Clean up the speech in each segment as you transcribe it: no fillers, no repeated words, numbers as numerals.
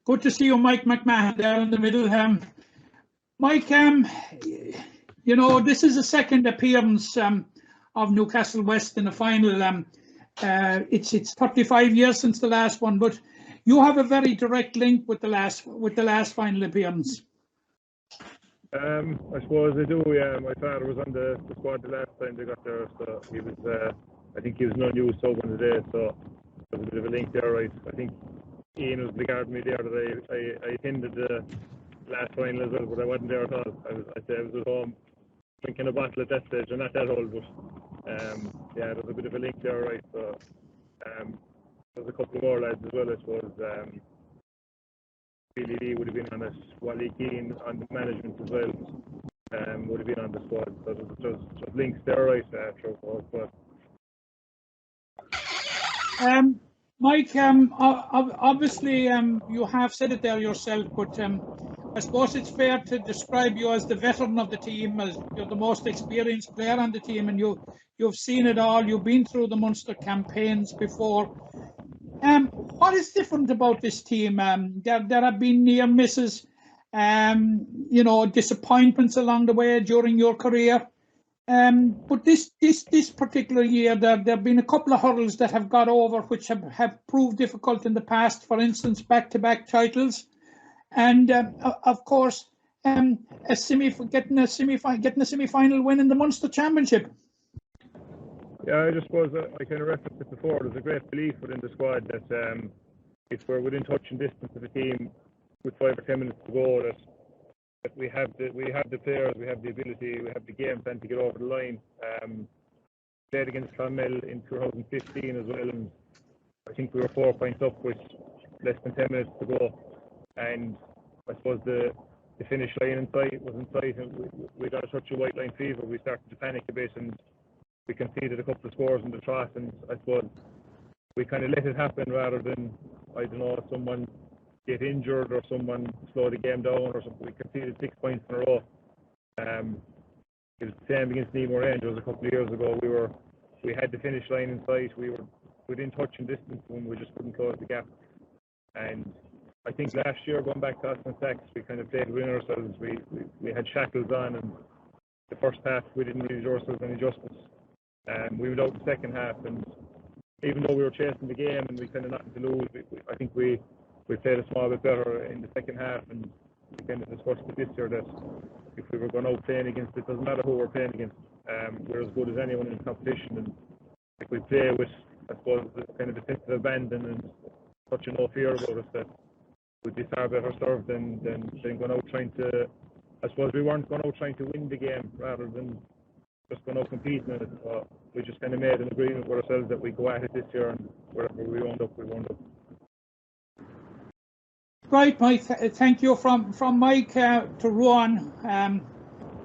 Good to see you, Mike McMahon, there in the middle. Mike, you know, this is the second appearance of Newcastle West in the final. It's 35 years since the last one, but you have a very direct link with the last final appearance. I suppose I do. Yeah, my father was on the squad the last time they got there, so he was. I think he was no news so one today, so there's a bit of a link there, right? I think Ian was regarding me there that I attended the last final as well, but I wasn't there at all. I was at home drinking a bottle at that stage. I'm not that old, but yeah, there's a bit of a link there, right? So there's a couple of more lads as well, I suppose. Billy Lee would have been on it, Wally Keane on the management as well, would have been on the squad. So there's links there, right? Throughout the squad. Mike, obviously you have said it there yourself, but I suppose it's fair to describe you as the veteran of the team, as you're the most experienced player on the team, and you've seen it all. You've been through the Munster campaigns before. What is different about this team? There have been near misses, you know, disappointments along the way during your career. But this particular year, there have been a couple of hurdles that have got over, which have proved difficult in the past. For instance, back-to-back titles, and of course, getting a semi-final win in the Munster Championship. Yeah, I just suppose I kind of referenced it before. There's a great belief within the squad that if we're within touching distance of the team with 5 or 10 minutes to go, that we have the players, we have the ability, we have the game plan to get over the line. Played against Clonmel in 2015 as well, and I think we were 4 points up with less than 10 minutes to go. And I suppose the finish line was in sight, and we got a touch of white line fever. We started to panic a bit, and we conceded a couple of scores in the trot, and I suppose we kind of let it happen rather than, I don't know, someone get injured or someone slow the game down or something. We conceded 6 points in a row. It was the same against Nemo Rangers a couple of years ago. We had the finish line in sight. We were within touch and distance when we just couldn't close the gap. And I think last year, going back to Austin Sachs, we kind of played within ourselves. We had shackles on, and the first half we didn't really do ourselves any justice. We went out the second half, and even though we were chasing the game and we kind of nothing to lose, I think we played a small bit better in the second half, and we kind of discussed it this year that if we were going out playing against, it doesn't matter who we're playing against, we're as good as anyone in the competition. And if we play with, I suppose, kind of defensive abandon and such a no fear about us, that we'd be far better served than going out trying to, I suppose we weren't going out trying to win the game rather than just going out competing in it. So we just kind of made an agreement with ourselves that we go at it this year, and wherever we wound up, we wound up. Right, Mike. Thank you. From Mike to Ruadhan,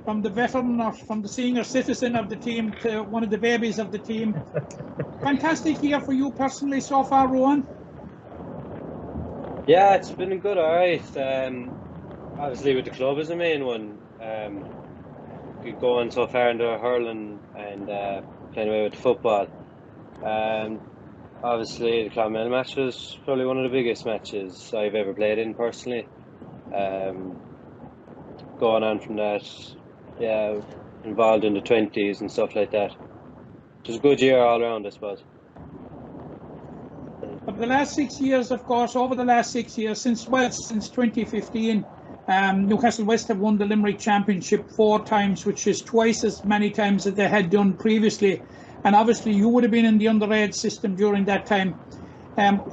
from the veteran or from the senior citizen of the team to one of the babies of the team. Fantastic year for you personally so far, Ruadhan. Yeah, it's been good, alright. Obviously with the club is the main one. Going so far into hurling and playing away with the football. Obviously the Clonmel match was probably one of the biggest matches I've ever played in personally. Going on from that, yeah, involved in the 20s and stuff like that. It was a good year all around, I suppose. Over the last 6 years, of course, since 2015, Newcastle West have won the Limerick Championship 4 times, which is twice as many times as they had done previously. And obviously you would have been in the underage system during that time.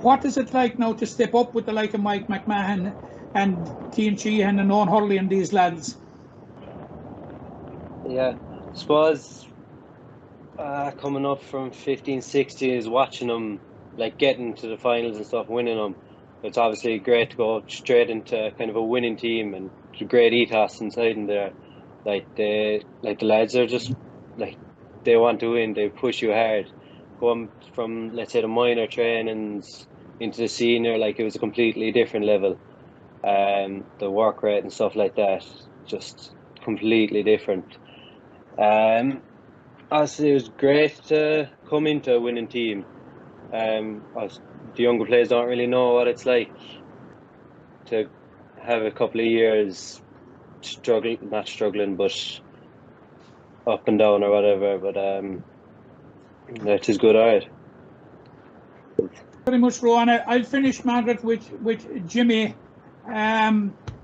What is it like now to step up with the like of Mike McMahon and Cian Sheehan and Eoin Hurley and these lads? Yeah, I suppose coming up from 15, 16 is watching them like getting to the finals and stuff, winning them. It's obviously great to go straight into kind of a winning team, and it's a great ethos inside in there. The lads are just like, they want to win, they push you hard. Going from, let's say, the minor trainings into the senior, like, it was a completely different level. The work rate and stuff like that, just completely different. Honestly, it was great to come into a winning team. The younger players don't really know what it's like to have a couple of years not struggling, but up and down or whatever. But that is good, alright. Very much, Rowan. I'll finish, Margaret, with Jimmy.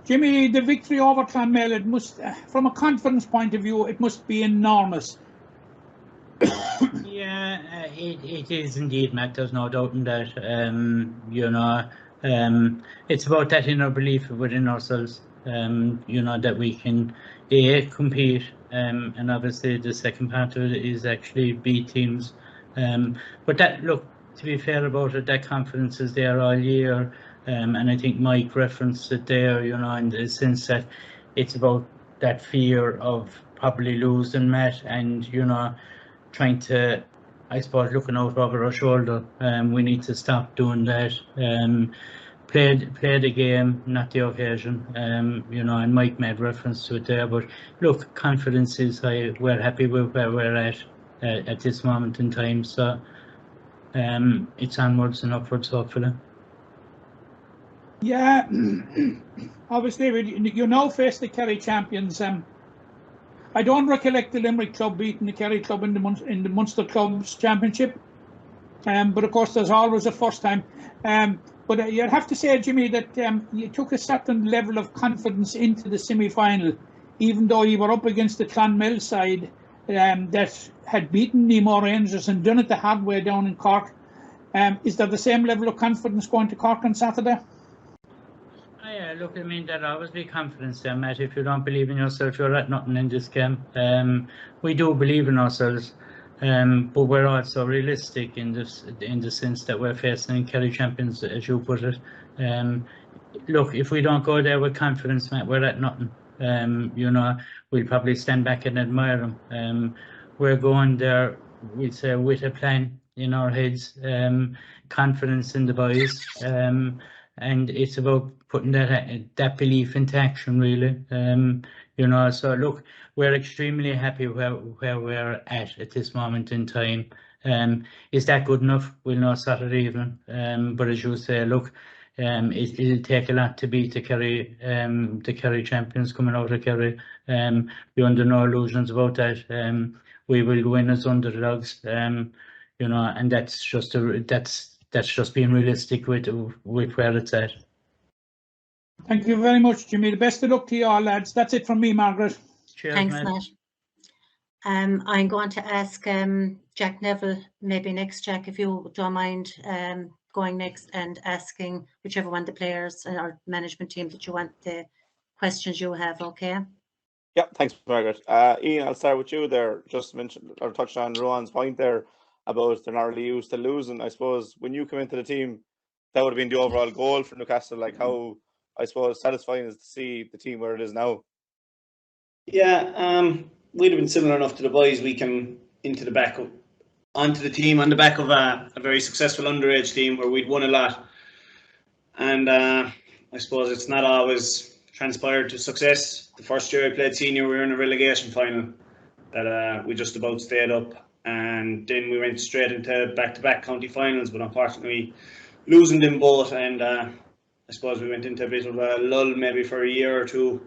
Jimmy, the victory over Clonmel, it must, from a confidence point of view, it must be enormous. Yeah, it is indeed, Matt. There's no doubt in that. It's about that inner belief within ourselves. That we can compete, and obviously the second part of it is actually beat teams. But that, look, to be fair about it, that confidence is there all year. And I think Mike referenced it there, in the sense that it's about that fear of probably losing, Matt, and trying to, I suppose, looking out over our shoulder. We need to stop doing that. Play the game, not the occasion. And Mike made reference to it there. But look, confidence is high. We're happy with where we're at this moment in time. So it's onwards and upwards, hopefully. Yeah, obviously, you now face the Kerry champions. I don't recollect the Limerick club beating the Kerry club in the Munster Clubs Championship. But of course, there's always a first time. But you'd have to say, Jimmy, that you took a certain level of confidence into the semi-final, even though you were up against the Clonmel side that had beaten Nemo Rangers and done it the hard way down in Cork. Is there the same level of confidence going to Cork on Saturday? Yeah, look, I mean, there'll always be confidence there, Matt. If you don't believe in yourself, you're at nothing in this game. We do believe in ourselves, but we're also realistic in the sense that we're facing Kerry champions, as you put it. Look, if we don't go there with confidence, Matt, we're at nothing. We'll probably stand back and admire them. We're going there, we'd say, with a plan in our heads, confidence in the boys, and it's about putting that belief into action, really. So look, we're extremely happy where we're at this moment in time. Is that good enough? We'll know Saturday evening. But as you say, look, it'll take a lot to beat the Kerry champions coming out of Kerry. We're under no illusions about that. We will win as underdogs. And that's just being realistic with where it's at. Thank you very much, Jimmy. The best of luck to you all, lads. That's it from me, Margaret. Cheers, Thanks, Matt. I'm going to ask Jack Neville, maybe next, Jack, if you don't mind going next and asking whichever one the players or management team that you want the questions you have, okay? Yeah, thanks, Margaret. Iain, I'll start with you there. Just mentioned or touched on Ruadhan's point there about they're not really used to losing. I suppose when you come into the team, that would have been the overall goal for Newcastle. Like, how, I suppose, satisfying is to see the team where it is now. Yeah, we'd have been similar enough to the boys. We came onto the team on the back of a very successful underage team where we'd won a lot. And I suppose it's not always transpired to success. The first year I played senior, we were in a relegation final that we just about stayed up. And then we went straight into back-to-back county finals, but unfortunately losing them both. And I suppose we went into a bit of a lull maybe for a year or two.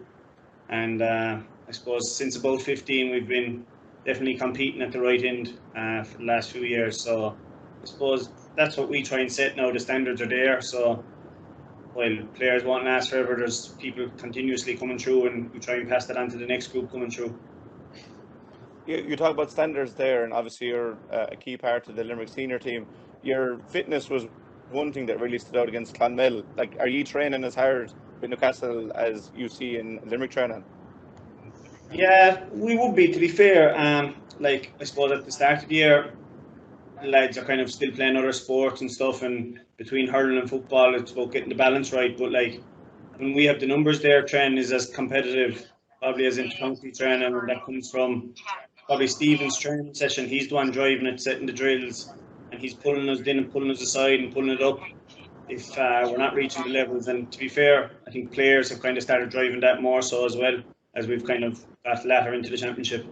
And I suppose since about 15 we've been definitely competing at the right end for the last few years. So I suppose that's what we try and set now. The standards are there. So while players won't last forever, there's people continuously coming through, and we try and pass that on to the next group coming through. You talk about standards there, and obviously you're a key part of the Limerick senior team. Your fitness was one thing that really stood out against Clonmel. Like, are you training as hard with Newcastle as you see in Limerick training? Yeah, we would be, to be fair. Like, I suppose at the start of the year, the lads are kind of still playing other sports and stuff, and between hurling and football, it's about getting the balance right. But like, when we have the numbers there, training is as competitive probably as inter-county training, and that comes from probably Stephen's training session. He's the one driving it, setting the drills, and he's pulling us in and pulling us aside and pulling it up if we're not reaching the levels. And to be fair, I think players have kind of started driving that more so as well, as we've kind of got latter into the championship.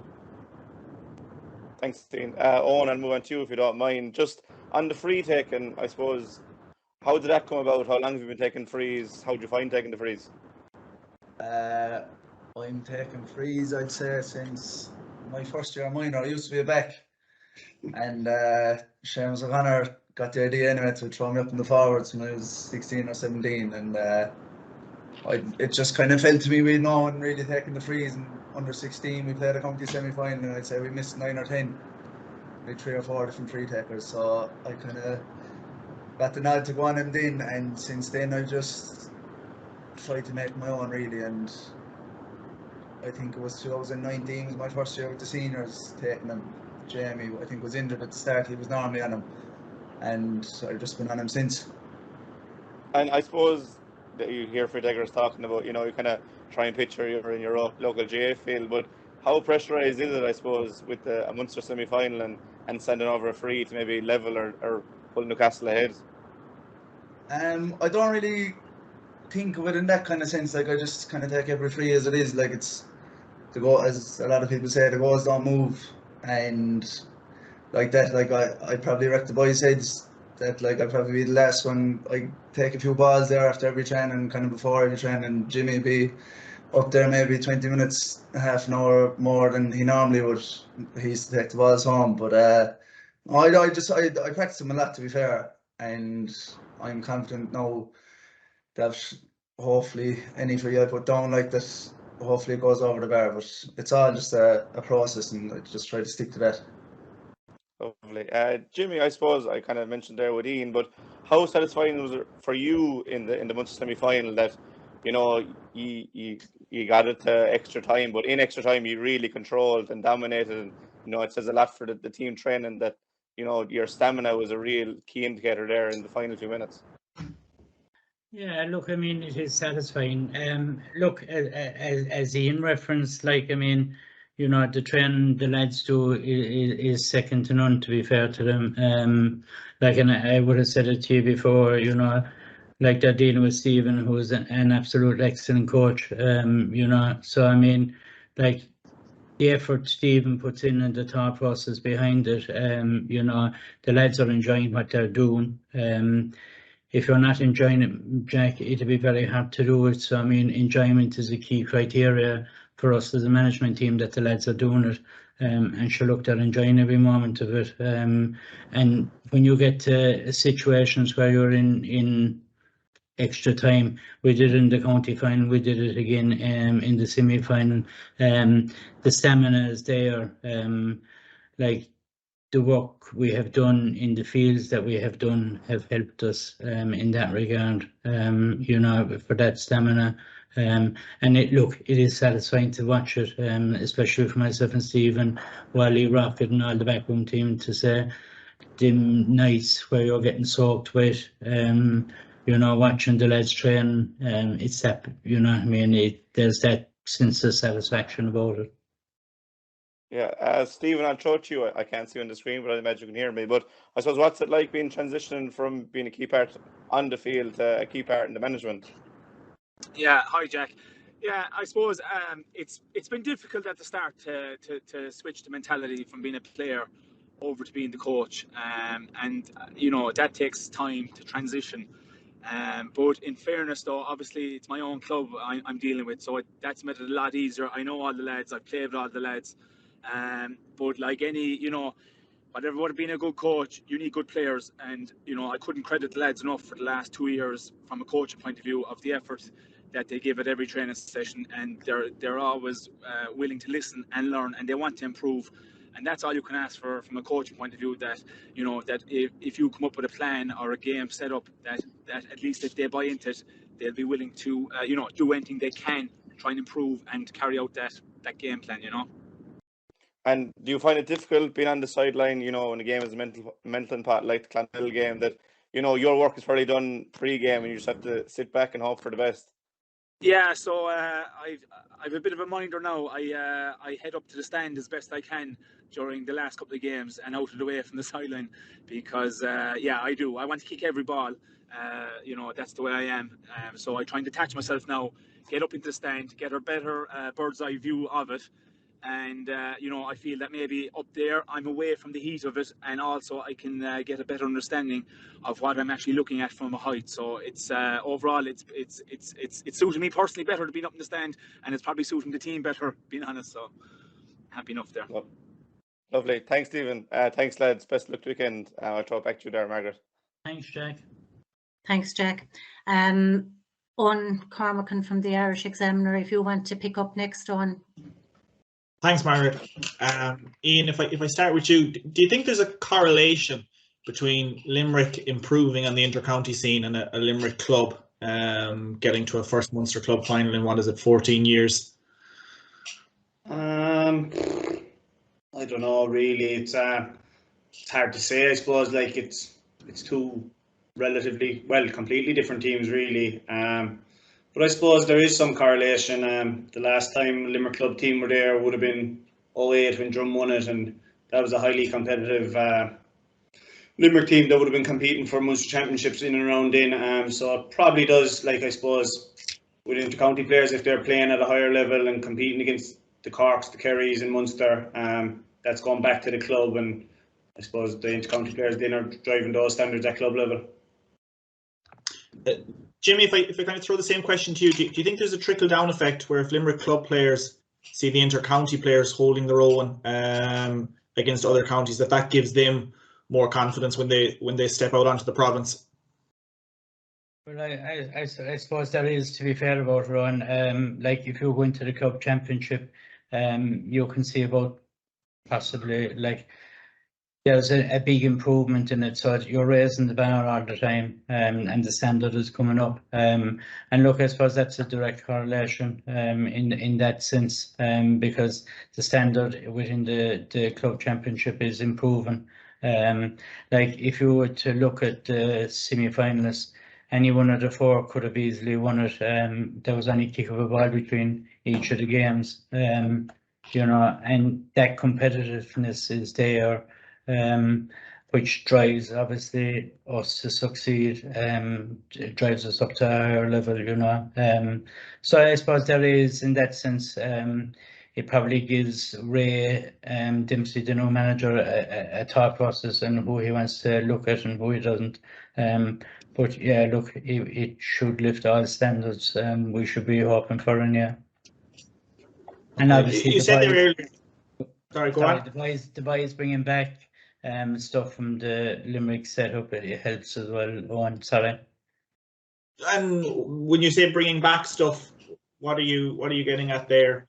Thanks, Dean. Eoin, I'll move on to you if you don't mind. Just on the free taking, I suppose How did that come about? How long have you been taking frees? How did you find taking the frees? I'm taking frees, I'd say, since my first year minor. I used to be a back, and Seamus O'Connor got the idea anyway to throw me up in the forwards when I was 16 or 17, and it just kind of fell to me with no one really taking the frees. And under 16, we played a county semi-final, and I'd say we missed 9 or 10, like 3 or 4 different free takers. So I kind of got the nod to go on them then, and since then I just tried to make my own really. And I think it was 2019 was my first year with the seniors taking them. Jamie, I think, was injured at the start. He was normally on him, and I've just been on him since. And I suppose that you hear free takers talking about, you kind of try and picture you're in your local GA field, but how pressurised is it, I suppose, with a Munster semi-final and sending over a free to maybe level or pull Newcastle ahead? I don't really think of it in that kind of sense. Like, I just kind of take every free as it is. Like, it's the goal, as a lot of people say, the goals don't move, and like that. Like, I probably wreck the boys' heads. That, like, I'd probably be the last one. I take a few balls there after every training, kind of before every training, and Jimmy be up there maybe 20 minutes, half an hour more than he normally would. He used to take the balls home, but I practice them a lot, to be fair, and I'm confident now that hopefully any free I put down like that, hopefully it goes over the bar. But it's all just a process, and I just try to stick to that. Lovely. Jimmy, I suppose I kind of mentioned there with Ian, but how satisfying was it for you in the Munster semi-final that, you got it to extra time, but in extra time you really controlled and dominated, and it says a lot for the team training that your stamina was a real key indicator there in the final few minutes. Yeah, look, I mean, it is satisfying. Look, as Ian referenced, like, I mean, the training the lads do is second to none, to be fair to them. Like, and I would have said it to you before, like they're dealing with Stephen, who's an absolute excellent coach, so I mean, like, the effort Stephen puts in and the thought process behind it, the lads are enjoying what they're doing. If you're not enjoying it, Jack, it'll be very hard to do it. So, I mean, enjoyment is a key criteria for us as a management team, that the lads are doing it. And sure, look, they're enjoying every moment of it. And when you get to situations where you're in extra time, we did it in the county final, we did it again in the semi-final. The stamina is there. Like, the work we have done in the fields that we have done have helped us in that regard, for that stamina. And it is satisfying to watch it, especially for myself and Stephen, Wally, Rocket and all the backroom team, to say them nights where you're getting soaked wet, watching the lads train, it's that, there's that sense of satisfaction about it. Yeah, Stephen, I'll throw it to you. I can't see you on the screen, but I imagine you can hear me. But I suppose, what's it like being transitioning from being a key part on the field to a key part in the management? Yeah, hi Jack. Yeah, I suppose it's been difficult at the start to switch the mentality from being a player over to being the coach, and that takes time to transition. But in fairness, though, obviously it's my own club I'm dealing with, so that's made it a lot easier. I know all the lads, I've played with all the lads. But like any, whatever would have been a good coach, you need good players, and I couldn't credit the lads enough for the last 2 years from a coaching point of view of the effort that they give at every training session, and they're always willing to listen and learn, and they want to improve. And that's all you can ask for from a coaching point of view, that that if you come up with a plan or a game set up, that at least if they buy into it, they'll be willing to do anything they can, try and improve and carry out that game plan. And do you find it difficult being on the sideline, when the game is a mental part, like the Clonmel game, that, your work is probably done pre-game and you just have to sit back and hope for the best? Yeah, so I've a bit of a minder now. I head up to the stand as best I can during the last couple of games and out of the way from the sideline, because I do. I want to kick every ball. That's the way I am. So I try and detach myself now, get up into the stand, get a better bird's eye view of it, And I feel that maybe up there I'm away from the heat of it, and also I can get a better understanding of what I'm actually looking at from a height. So it's overall it's suiting me personally better to be up in the stand, and it's probably suiting the team better, being honest. So happy enough there. Lovely. Thanks, Stephen. Thanks, lads. Best of luck to weekend. I'll throw it back to you there, Margaret. Thanks, Jack. Thanks, Jack. Eoin Cormacan from the Irish Examiner, if you want to pick up next on. Thanks, Margaret. Iain, if I start with you, do you think there's a correlation between Limerick improving on the inter-county scene and a Limerick club getting to a first Munster club final in, 14 years? I don't know, really. It's hard to say, I suppose. Like, it's two relatively, completely different teams, really. But I suppose there is some correlation. The last time Limerick club team were there would have been 2008 when Drum won it, and that was a highly competitive Limerick team that would have been competing for Munster Championships in and around then. So it probably does, like, I suppose, with inter-county players, if they're playing at a higher level and competing against the Corks, the Kerrys in Munster, that's gone back to the club, and I suppose the inter-county players then are driving those standards at club level. Jimmy, if I kind of throw the same question to you, do you think there's a trickle-down effect where if Limerick club players see the inter-county players holding their own against other counties, that gives them more confidence when they step out onto the province? Well, I suppose there is, to be fair about Ron. Like, if you go into the club championship, you can see about possibly, like, there's a big improvement in it, so you're raising the bar all the time, and the standard is coming up. And look, I suppose that's a direct correlation in that sense, because the standard within the club championship is improving. Like, if you were to look at the semi-finalists, any one of the four could have easily won it. There was only kick of a ball between each of the games, and that competitiveness is there. Which drives, obviously, us to succeed, drives us up to a higher level, So I suppose there is, in that sense, it probably gives Ray Dempsey, the new manager, a thought process and who he wants to look at and who he doesn't. But yeah, look, it should lift all standards. We should be hoping for it, yeah. And obviously, you said there earlier. Sorry, go on. The boys bringing back stuff from the Limerick setup, it helps as well. Sorry. And when you say bringing back stuff, what are you getting at there?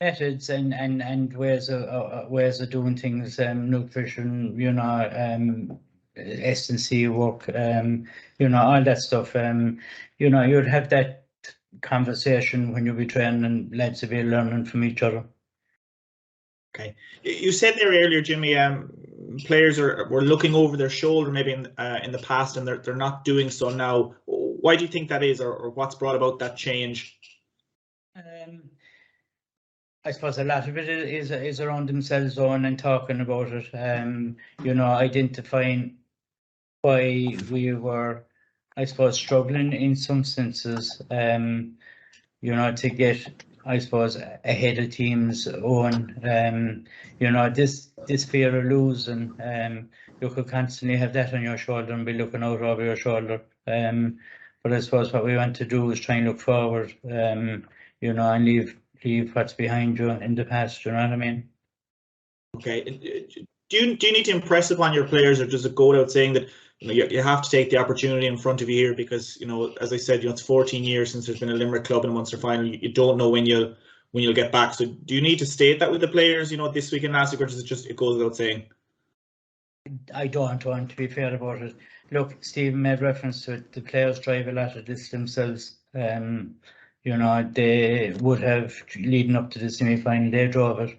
Methods and ways of doing things, nutrition, S&C work, all that stuff. You'd have that conversation when you'll be training, and lads will be learning from each other. Okay, you said there earlier, Jimmy, players were looking over their shoulder maybe in the past, and they're not doing so now. Why do you think that is, or what's brought about that change? I suppose a lot of it is around themselves and talking about it. Identifying why we were, I suppose, struggling in some senses. To get, I suppose, ahead of teams this fear of losing, you could constantly have that on your shoulder and be looking out over your shoulder. But I suppose what we want to do is try and look forward, and leave what's behind you in the past, you know what I mean? Okay. Do you need to impress upon your players, or does it go without saying that you have to take the opportunity in front of you here, because as I said, it's 14 years since there's been a Limerick club in a Munster final. You don't know when you'll get back. So do you need to state that with the players, this week and last week, or does it goes without saying? I don't want to be fair about it. Look, Stephen made reference to it. The players drive a lot of this themselves. They would have, leading up to the semi-final, they drove it.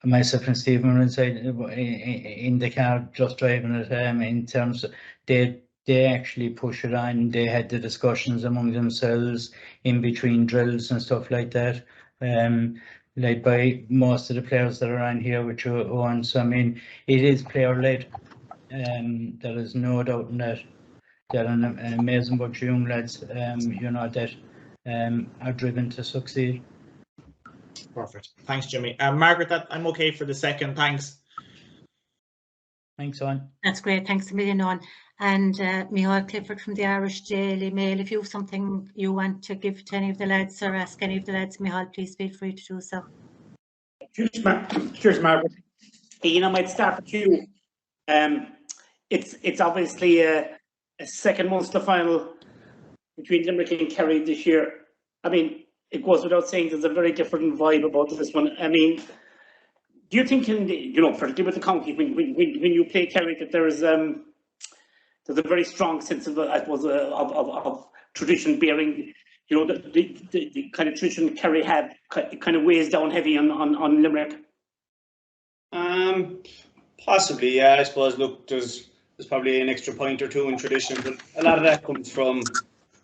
Myself and Stephen were inside in the car just driving it. In terms of they actually push it on. They had the discussions among themselves in between drills and stuff like that. Led by most of the players that are on here, which are on. So I mean, it is player led. There is no doubt in that. They're an amazing bunch of young lads. That are driven to succeed. Perfect. Thanks, Jimmy. Margaret, I'm okay for the second. Thanks. Thanks, Eoin. That's great. Thanks a million, Eoin. And Michael Clifford from the Irish Daily Mail, if you have something you want to give to any of the lads or ask any of the lads, Michael, please feel free to do so. Cheers, Margaret. Ian, I might start with you. It's obviously a second Munster final between Limerick and Kerry this year. I mean, it goes without saying there's a very different vibe about this one. I mean, do you think, particularly with the county, when you play Kerry, that there's a very strong sense of, I suppose, of tradition bearing, the kind of tradition Kerry have kind of weighs down heavy on Limerick? Possibly, yeah. I suppose. Look, there's probably an extra point or two in tradition, but a lot of that comes from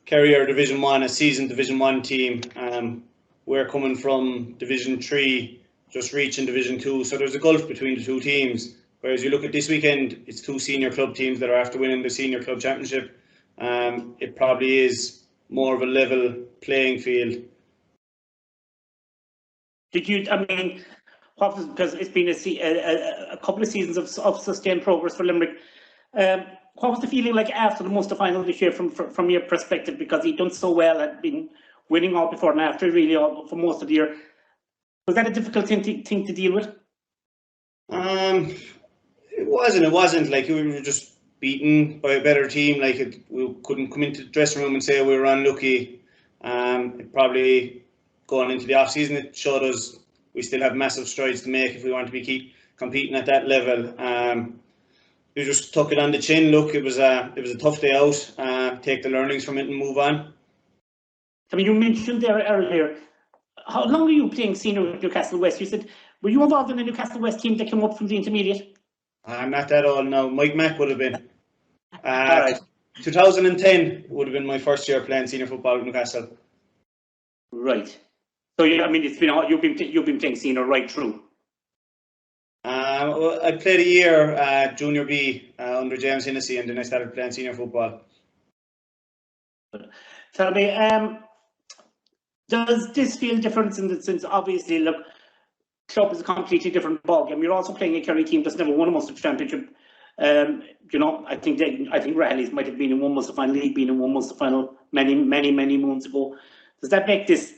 Kerry are Division 1, a seasoned Division 1 team. We're coming from Division 3, just reaching Division 2, so there's a gulf between the two teams. Whereas you look at this weekend, it's two senior club teams that are after winning the senior club championship. It probably is more of a level playing field. Because it's been a couple of seasons of sustained progress for Limerick. What was the feeling like after the Munster final this year from your perspective? Because he'd done so well, had been winning all before and after, really, all for most of the year. Was that a difficult thing to deal with? It wasn't like we were just beaten by a better team. Like we couldn't come into the dressing room and say we were unlucky. It probably going into the off season, it showed us we still have massive strides to make if we want to keep competing at that level. We just took it on the chin. Look, it was a tough day out. Take the learnings from it and move on. I mean, you mentioned there earlier, how long were you playing senior with Newcastle West? You said, were you involved in the Newcastle West team that came up from the intermediate? I'm not that old now. Mike Mack would have been. 2010 would have been my first year playing senior football with Newcastle. Right. So it's been you've been playing senior right through. I played a year junior B under James Hennessy, and then I started playing senior football. Tell me, does this feel different in the sense? Obviously, look, club is a completely different ballgame. You're also playing a Kerry team that's never won a Munster championship. I think Rallies might have been in one Munster final, League been in one Munster final many moons ago. Does that make this,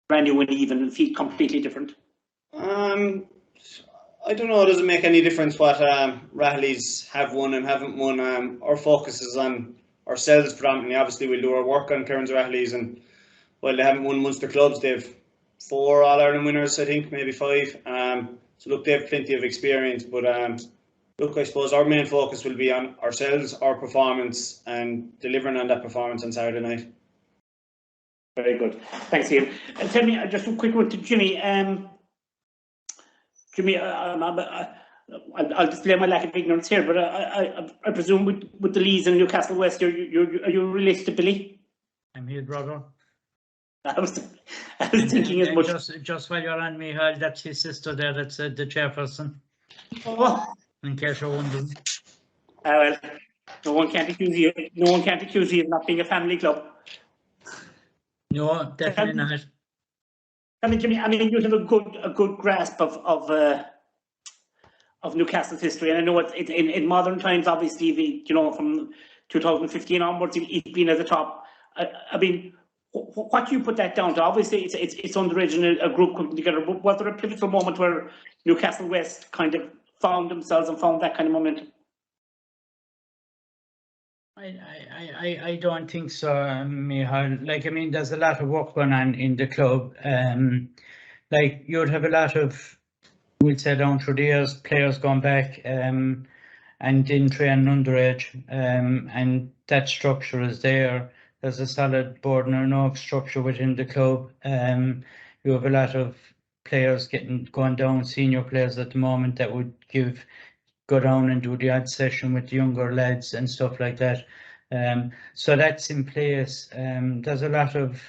brand new and even and feel completely different? I don't know. It doesn't make any difference what Rallies have won and haven't won. Our focus is on ourselves predominantly. Obviously, we'll do our work on Cairns Rallies, and while they haven't won Munster clubs, they've 4 All-Ireland winners, I think, maybe 5. So look, they have plenty of experience, but look, I suppose our main focus will be on ourselves, our performance, and delivering on that performance on Saturday night. Very good. Thanks, Ian. And tell me, just a quick one to Jimmy. Jimmy, I'll display my lack of ignorance here, but I presume with the Lees and Newcastle West, are you related to Billy? I'm his brother. I was thinking as much. Just while you're on, Michael, that's his sister there. That's the chairperson. Oh. In case you're wondering. Well, no one can't accuse you. No one can't accuse you of not being a family club. No, definitely not. I mean, Jimmy, you have a good grasp of Newcastle's history, and I know it's in modern times. Obviously, from 2015 onwards, it's been at the top. I mean, what do you put that down to? Obviously, it's underage and a group coming together. But was there a pivotal moment where Newcastle West kind of found themselves and found that kind of momentum? I don't think so, Michael. There's a lot of work going on in the club. You'd have a lot of, we'd say down through the years, players going back and in training underage, and that structure is there. There's a solid board and enough structure within the club. You have a lot of players going down, senior players at the moment that would go down and do the odd session with the younger lads and stuff like that. So that's in place. There's a lot of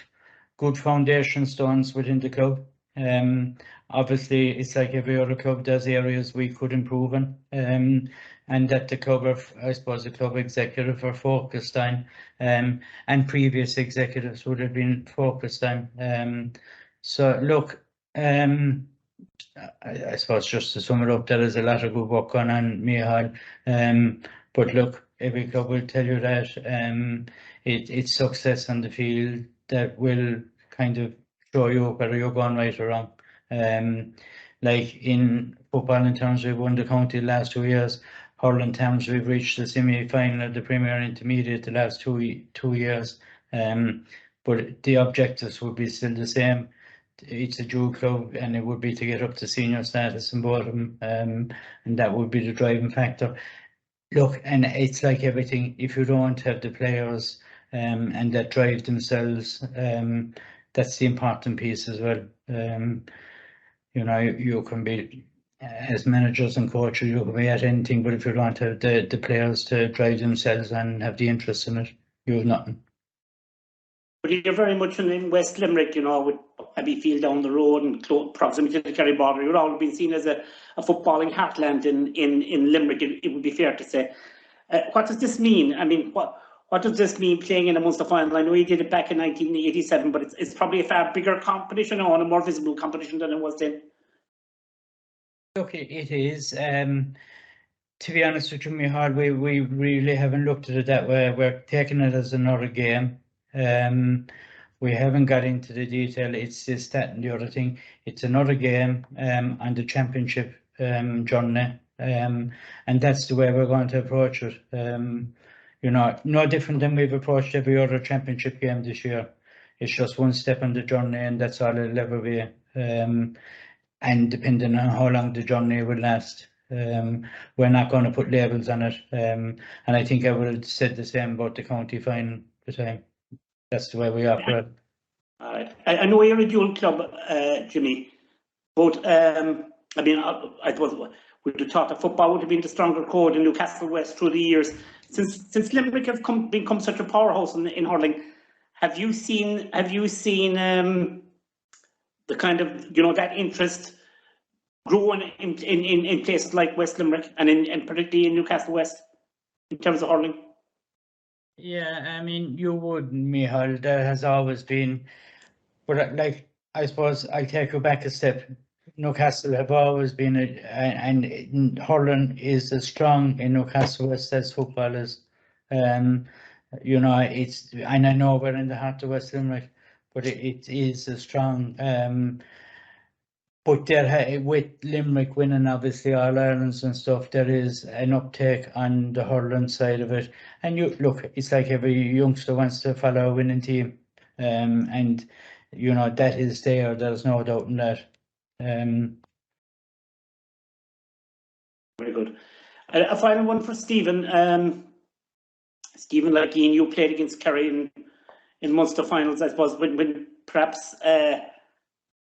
good foundation stones within the club. Obviously, it's like every other club, there's areas we could improve on, and that the club executive are focused on, and previous executives would have been focused on. So look, I suppose just to sum it up, there is a lot of good work going on, Micheál. But look, every club will tell you that it's success on the field that will kind of show you whether you're going right or wrong. Like in football, in terms we've won the county the last 2 years. Hurling terms, we've reached the semi-final of the Premier Intermediate the last two years. But the objectives would be still the same. It's a dual club, and it would be to get up to senior status in both of them, and that would be the driving factor. Look, and it's like everything, if you don't have the players and that drive themselves, that's the important piece as well. You know, you can be, as managers and coaches, you can be at anything, but if you don't have the players to drive themselves and have the interest in it, you have nothing. But you're very much in West Limerick, you know, with Abbeyfield down the road and proximity to the Kerry border. You're all been seen as a footballing heartland in Limerick, it would be fair to say. What does this mean? I mean, what does this mean playing in a Munster final? I know you did it back in 1987, but it's probably a far bigger competition or a more visible competition than it was then. Look, it is. To be honest with you, Micheál, we really haven't looked at it that way. We're taking it as another game. We haven't got into the detail. It's this, that, and the other thing. It's another game on the championship journey, and that's the way we're going to approach it. You know, no different than we've approached every other championship game this year. It's just one step on the journey, and that's all it'll ever be. And depending on how long the journey will last, we're not going to put labels on it. And I think I would have said the same about the county final the time. That's the way we operate. I know you're a dual club, Jimmy, but I mean, I thought we'd have thought that football would have been the stronger core in Newcastle West through the years. Since Limerick have become such a powerhouse in hurling, have you seen the kind of, you know, that interest growing in places like West Limerick and particularly in Newcastle West in terms of hurling? Yeah, I mean, you would, Micheál. There has always been, but like, I suppose I'll take you back a step. Newcastle have always been, and hurling is as strong in Newcastle West as football is. You know, it's, and I know we're in the heart of West Limerick, but it is as strong. But there, with Limerick winning obviously All Irelands and stuff, there is an uptake on the hurling side of it. And you look, it's like every youngster wants to follow a winning team, and you know that is there. There's no doubt in that. Very good. A final one for Stephen. Stephen, like Iain, you played against Kerry in Munster finals, I suppose, when perhaps they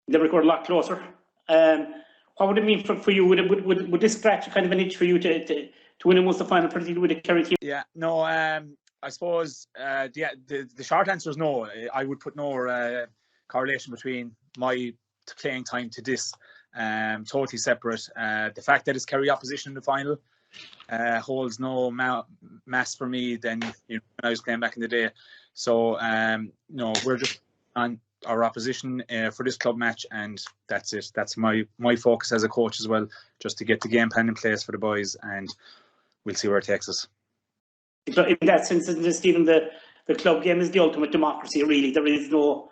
were a lot closer. What would it mean for you? Would this scratch kind of an itch for you to win a Munster final, particularly with the Kerry team? Yeah, no. I suppose the short answer is no. I would put no correlation between my playing time to this. Totally separate. The fact that it's Kerry opposition in the final holds no mass for me than, you know, when I was playing back in the day. So no, we're just on our opposition for this club match, and that's it. That's my focus as a coach as well, just to get the game plan in place for the boys, and we'll see where it takes us. In that sense, Stephen, the club game is the ultimate democracy, really. There is no,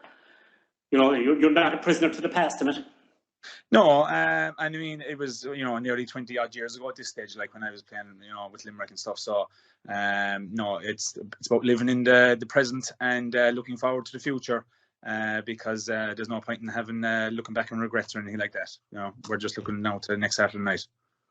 you know, you're not a prisoner to the past in it. No, and I mean, it was, you know, nearly 20 odd years ago at this stage, like when I was playing, you know, with Limerick and stuff. So no, it's about living in the present and looking forward to the future, because there's no point in having looking back and regrets or anything like that. You know, we're just looking now to next Saturday night.